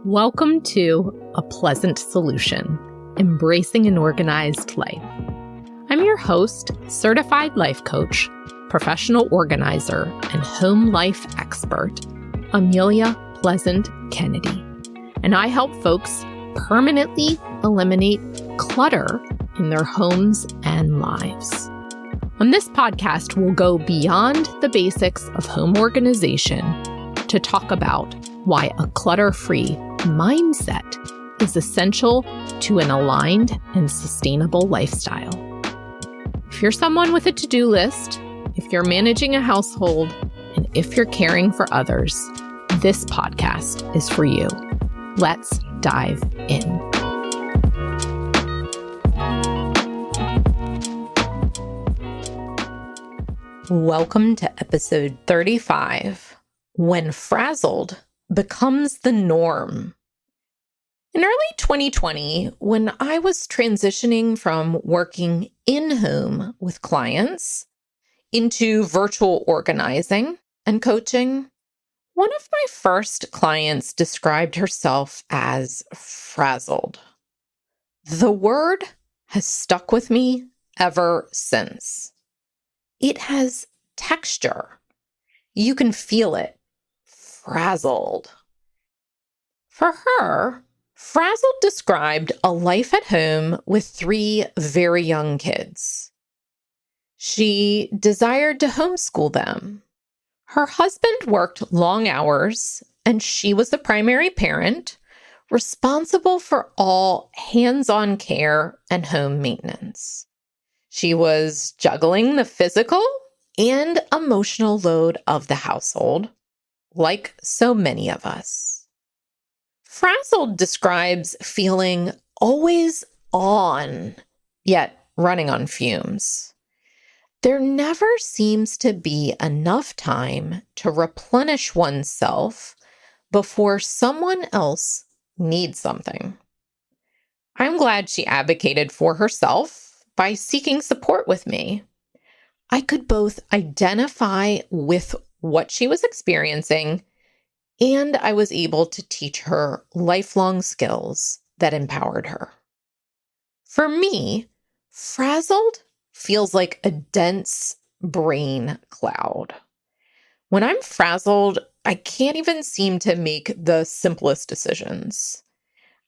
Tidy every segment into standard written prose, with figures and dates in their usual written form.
Welcome to A Pleasant Solution, Embracing an Organized Life. I'm your host, certified life coach, professional organizer, and home life expert, Amelia Pleasant Kennedy. And I help folks permanently eliminate clutter in their homes and lives. On this podcast, we'll go beyond the basics of home organization to talk about why a clutter-free mindset is essential to an aligned and sustainable lifestyle. If you're someone with a to-do list, if you're managing a household, and if you're caring for others, this podcast is for you. Let's dive in. Welcome to episode 35, When Frazzled Becomes the Norm. In early 2020, when I was transitioning from working in-home with clients into virtual organizing and coaching, one of my first clients described herself as frazzled. The word has stuck with me ever since. It has texture. You can feel it. Frazzled. For her, frazzled described a life at home with 3 very young kids. She desired to homeschool them. Her husband worked long hours, and she was the primary parent, responsible for all hands-on care and home maintenance. She was juggling the physical and emotional load of the household, like so many of us. Frazzled describes feeling always on, yet running on fumes. There never seems to be enough time to replenish oneself before someone else needs something. I'm glad she advocated for herself by seeking support with me. I could both identify with what she was experiencing, and I was able to teach her lifelong skills that empowered her. For me, frazzled feels like a dense brain cloud. When I'm frazzled, I can't even seem to make the simplest decisions.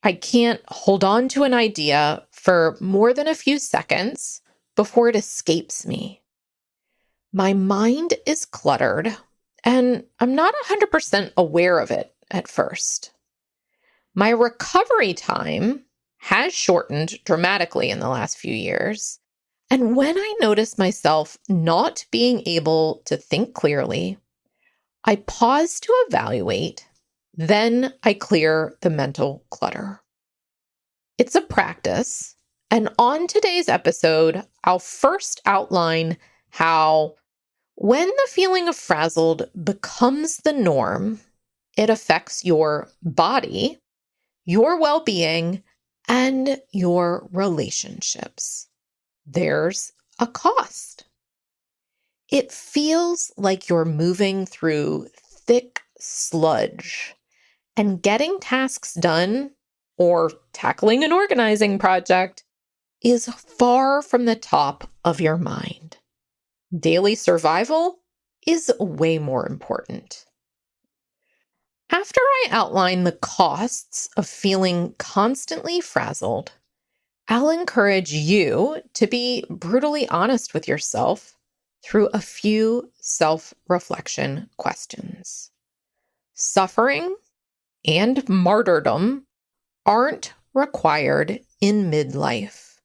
I can't hold on to an idea for more than a few seconds before it escapes me. My mind is cluttered, and I'm not 100% aware of it at first. My recovery time has shortened dramatically in the last few years, and when I notice myself not being able to think clearly, I pause to evaluate, then I clear the mental clutter. It's a practice, and on today's episode, I'll first outline how when the feeling of frazzled becomes the norm, it affects your body, your well-being, and your relationships. There's a cost. It feels like you're moving through thick sludge, and getting tasks done or tackling an organizing project is far from the top of your mind. Daily survival is way more important. After I outline the costs of feeling constantly frazzled, I'll encourage you to be brutally honest with yourself through a few self-reflection questions. Suffering and martyrdom aren't required in midlife.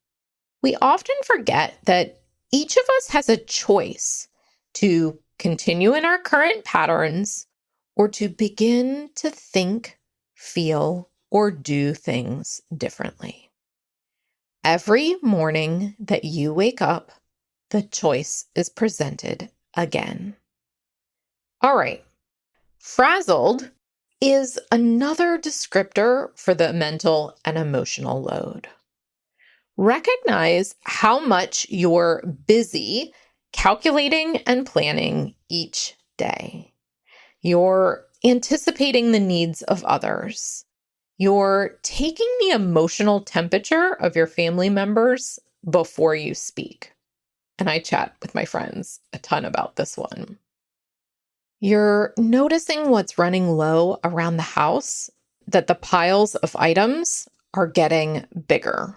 We often forget that each of us has a choice to continue in our current patterns or to begin to think, feel, or do things differently. Every morning that you wake up, the choice is presented again. All right, frazzled is another descriptor for the mental and emotional load. Recognize how much you're busy calculating and planning each day. You're anticipating the needs of others. You're taking the emotional temperature of your family members before you speak. And I chat with my friends a ton about this one. You're noticing what's running low around the house, that the piles of items are getting bigger.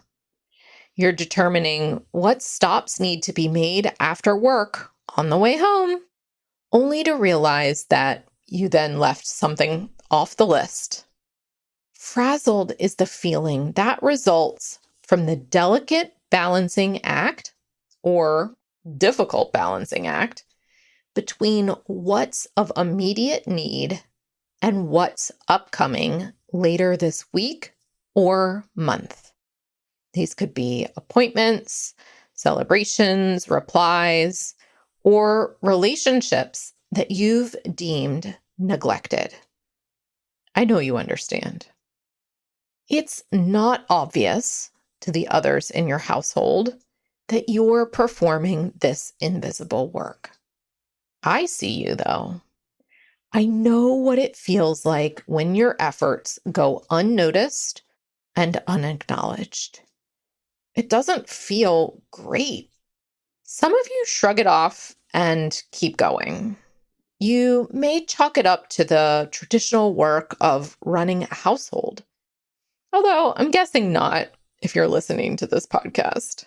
You're determining what stops need to be made after work on the way home, only to realize that you then left something off the list. Frazzled is the feeling that results from the delicate balancing act, or difficult balancing act, between what's of immediate need and what's upcoming later this week or month. These could be appointments, celebrations, replies, or relationships that you've deemed neglected. I know you understand. It's not obvious to the others in your household that you're performing this invisible work. I see you, though. I know what it feels like when your efforts go unnoticed and unacknowledged. It doesn't feel great. Some of you shrug it off and keep going. You may chalk it up to the traditional work of running a household, although I'm guessing not if you're listening to this podcast.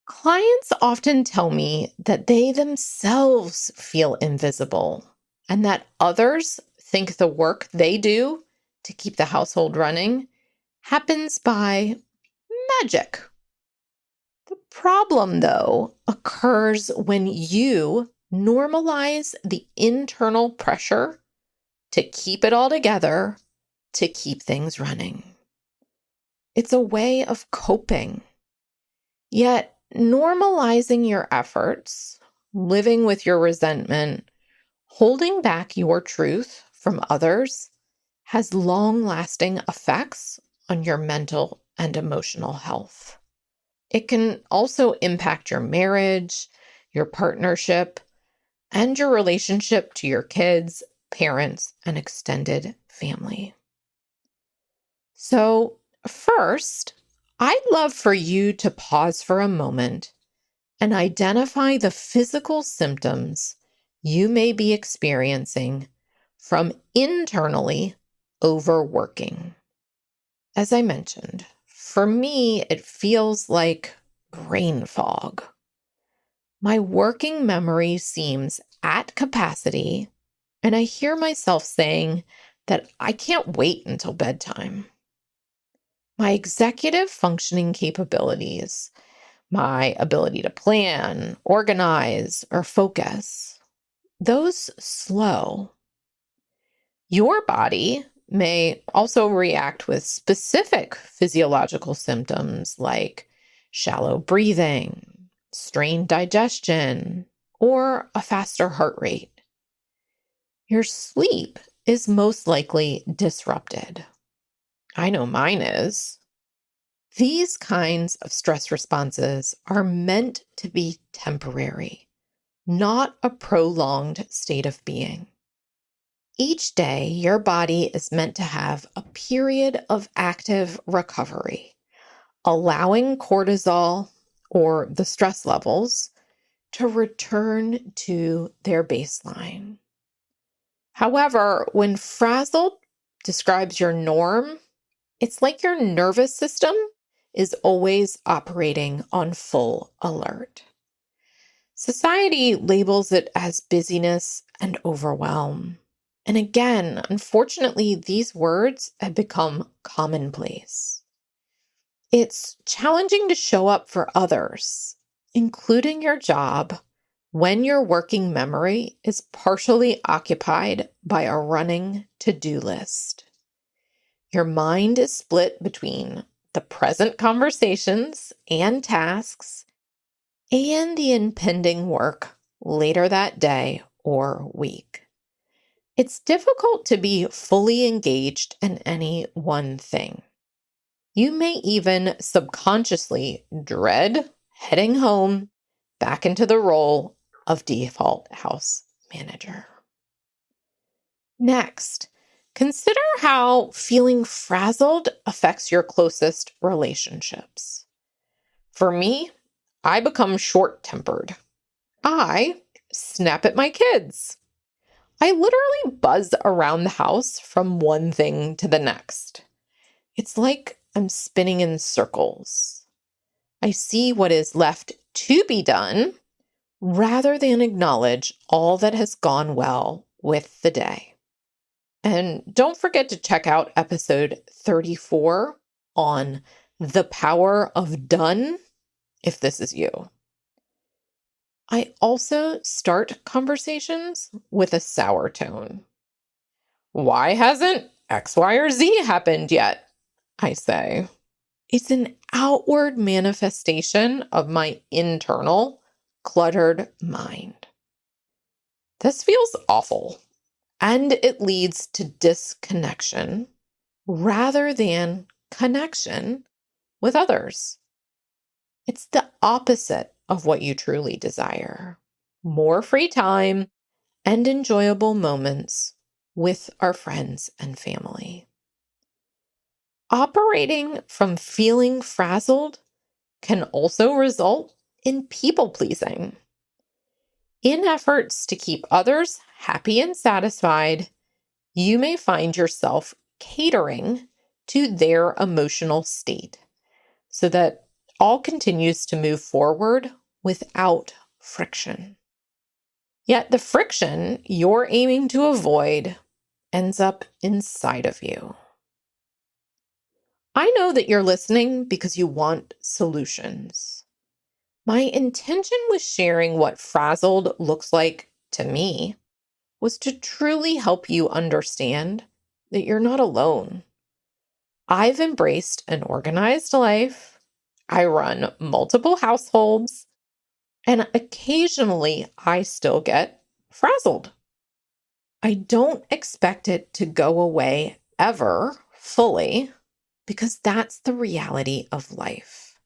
Clients often tell me that they themselves feel invisible and that others think the work they do to keep the household running happens by magic. The problem, though, occurs when you normalize the internal pressure to keep it all together, to keep things running. It's a way of coping. Yet, normalizing your efforts, living with your resentment, holding back your truth from others has long-lasting effects on your mental and emotional health. It can also impact your marriage, your partnership, and your relationship to your kids, parents, and extended family. So, first, I'd love for you to pause for a moment and identify the physical symptoms you may be experiencing from internally overworking. As I mentioned, for me, it feels like brain fog. My working memory seems at capacity, and I hear myself saying that I can't wait until bedtime. My executive functioning capabilities, my ability to plan, organize, or focus, those slow. Your body may also react with specific physiological symptoms like shallow breathing, strained digestion, or a faster heart rate. Your sleep is most likely disrupted. I know mine is. These kinds of stress responses are meant to be temporary, not a prolonged state of being. Each day, your body is meant to have a period of active recovery, allowing cortisol or the stress levels to return to their baseline. However, when frazzled describes your norm, it's like your nervous system is always operating on full alert. Society labels it as busyness and overwhelm. And again, unfortunately, these words have become commonplace. It's challenging to show up for others, including your job, when your working memory is partially occupied by a running to-do list. Your mind is split between the present conversations and tasks and the impending work later that day or week. It's difficult to be fully engaged in any one thing. You may even subconsciously dread heading home back into the role of default house manager. Next, Consider how feeling frazzled affects your closest relationships. For me, I become short-tempered. I snap at my kids. I literally buzz around the house from one thing to the next. It's like I'm spinning in circles. I see what is left to be done rather than acknowledge all that has gone well with the day. And don't forget to check out episode 34 on the power of done if this is you. I also start conversations with a sour tone. Why hasn't X, Y, or Z happened yet? I say. It's an outward manifestation of my internal cluttered mind. This feels awful, and it leads to disconnection rather than connection with others. It's the opposite of what you truly desire. More free time and enjoyable moments with our friends and family. Operating from feeling frazzled can also result in people-pleasing. In efforts to keep others happy and satisfied, you may find yourself catering to their emotional state so that all continues to move forward without friction. Yet the friction you're aiming to avoid ends up inside of you. I know that you're listening because you want solutions. My intention with sharing what frazzled looks like to me was to truly help you understand that you're not alone. I've embraced an organized life. I run multiple households, and occasionally I still get frazzled. I don't expect it to go away ever fully because that's the reality of life.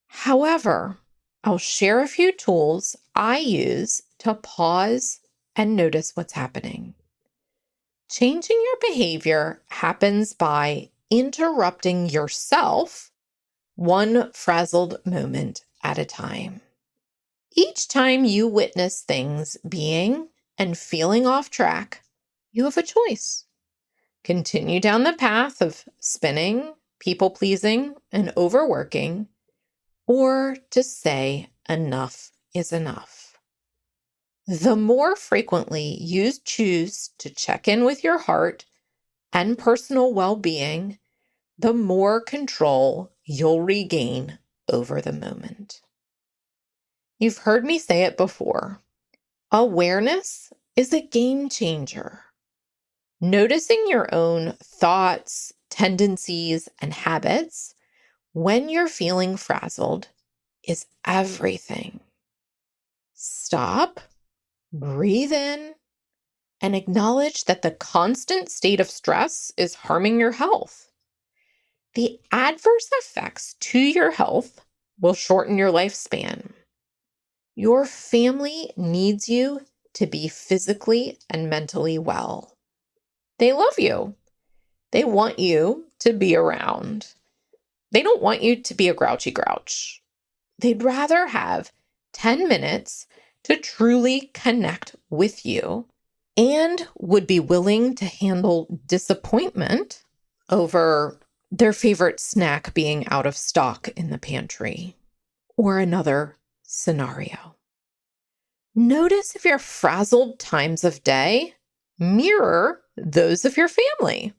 However, I'll share a few tools I use to pause and notice what's happening. Changing your behavior happens by interrupting yourself one frazzled moment at a time. Each time you witness things being and feeling off track, you have a choice. Continue down the path of spinning, people-pleasing, and overworking, or to say enough is enough. The more frequently you choose to check in with your heart and personal well-being, the more control you'll regain over the moment. You've heard me say it before. Awareness is a game changer. Noticing your own thoughts, tendencies, and habits when you're feeling frazzled is everything. Stop, breathe in, and acknowledge that the constant state of stress is harming your health. The adverse effects to your health will shorten your lifespan. Your family needs you to be physically and mentally well. They love you. They want you to be around. They don't want you to be a grouchy grouch. They'd rather have 10 minutes to truly connect with you and would be willing to handle disappointment over their favorite snack being out of stock in the pantry or another scenario. Notice if your frazzled times of day mirror those of your family.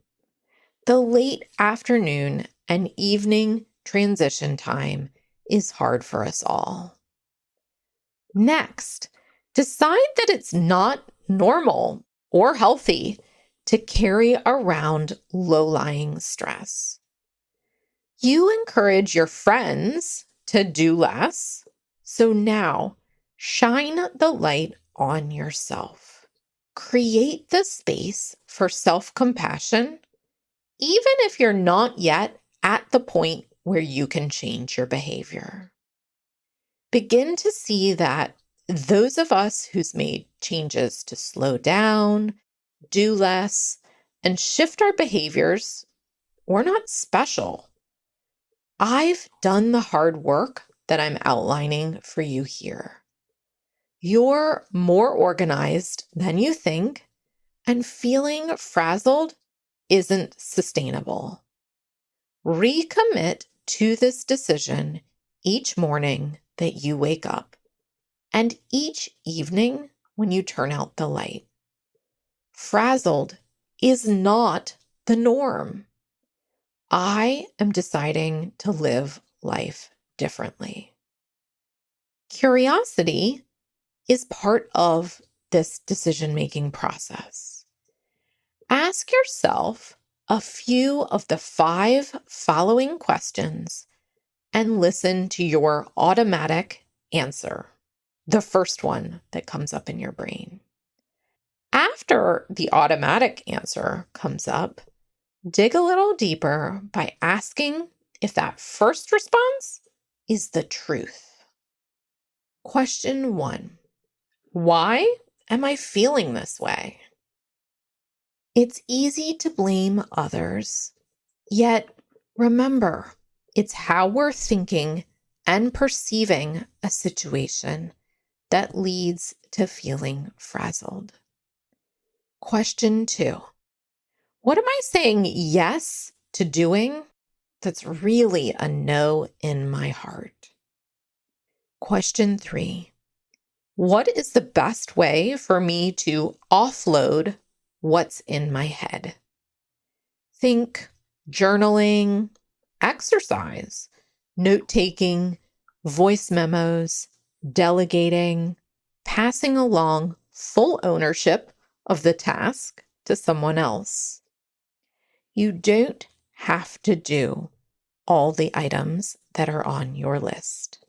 The late afternoon and evening transition time is hard for us all. Next, decide that it's not normal or healthy to carry around low-lying stress. You encourage your friends to do less, so now shine the light on yourself. Create the space for self-compassion, even if you're not yet at the point where you can change your behavior. Begin to see that those of us who's made changes to slow down, do less, and shift our behaviors, we're not special. I've done the hard work that I'm outlining for you here. You're more organized than you think, and feeling frazzled isn't sustainable. Recommit to this decision each morning that you wake up and each evening when you turn out the light. Frazzled is not the norm. I am deciding to live life differently. Curiosity is part of this decision-making process. Ask yourself a few of the 5 following questions and listen to your automatic answer, the first one that comes up in your brain. After the automatic answer comes up, dig a little deeper by asking if that first response is the truth. Question 1. Why am I feeling this way? It's easy to blame others, yet remember, it's how we're thinking and perceiving a situation that leads to feeling frazzled. Question 2. What am I saying yes to doing that's really a no in my heart? Question 3. What is the best way for me to offload what's in my head? Think journaling, exercise, note-taking, voice memos, delegating, passing along full ownership of the task to someone else. You don't have to do all the items that are on your list.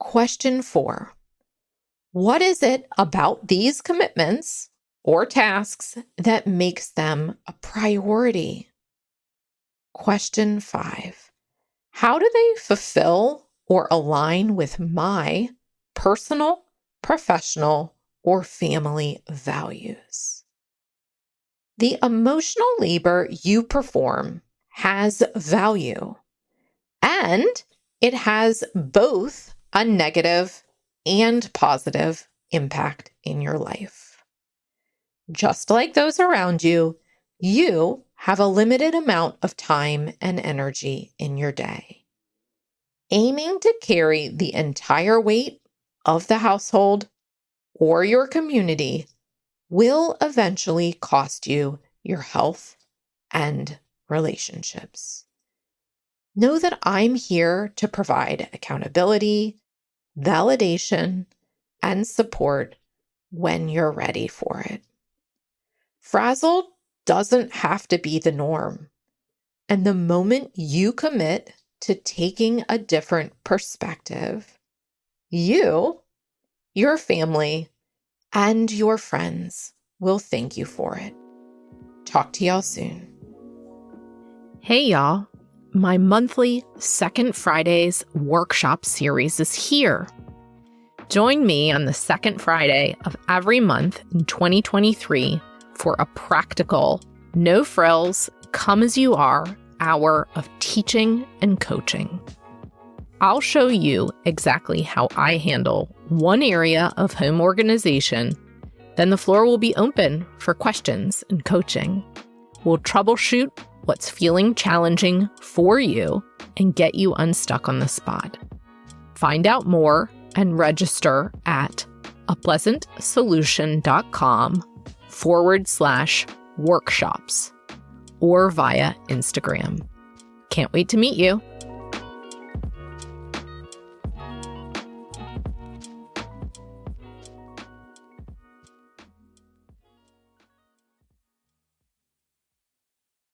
Question 4. What is it about these commitments or tasks that makes them a priority? Question 5. How do they fulfill or align with my personal, professional, or family values? The emotional labor you perform has value, and it has both a negative and positive impact in your life. Just like those around you, you have a limited amount of time and energy in your day. Aiming to carry the entire weight of the household or your community will eventually cost you your health and relationships. Know that I'm here to provide accountability, validation, and support when you're ready for it. Frazzled doesn't have to be the norm. And the moment you commit to taking a different perspective, you, your family, and your friends will thank you for it. Talk to y'all soon. Hey, y'all. My monthly Second Fridays workshop series is here. Join me on the second Friday of every month in 2023 for a practical, no frills, come as you are hour of teaching and coaching. I'll show you exactly how I handle one area of home organization. Then the floor will be open for questions and coaching. We'll troubleshoot what's feeling challenging for you and get you unstuck on the spot. Find out more and register at apleasantsolution.com/workshops or via Instagram. Can't wait to meet you.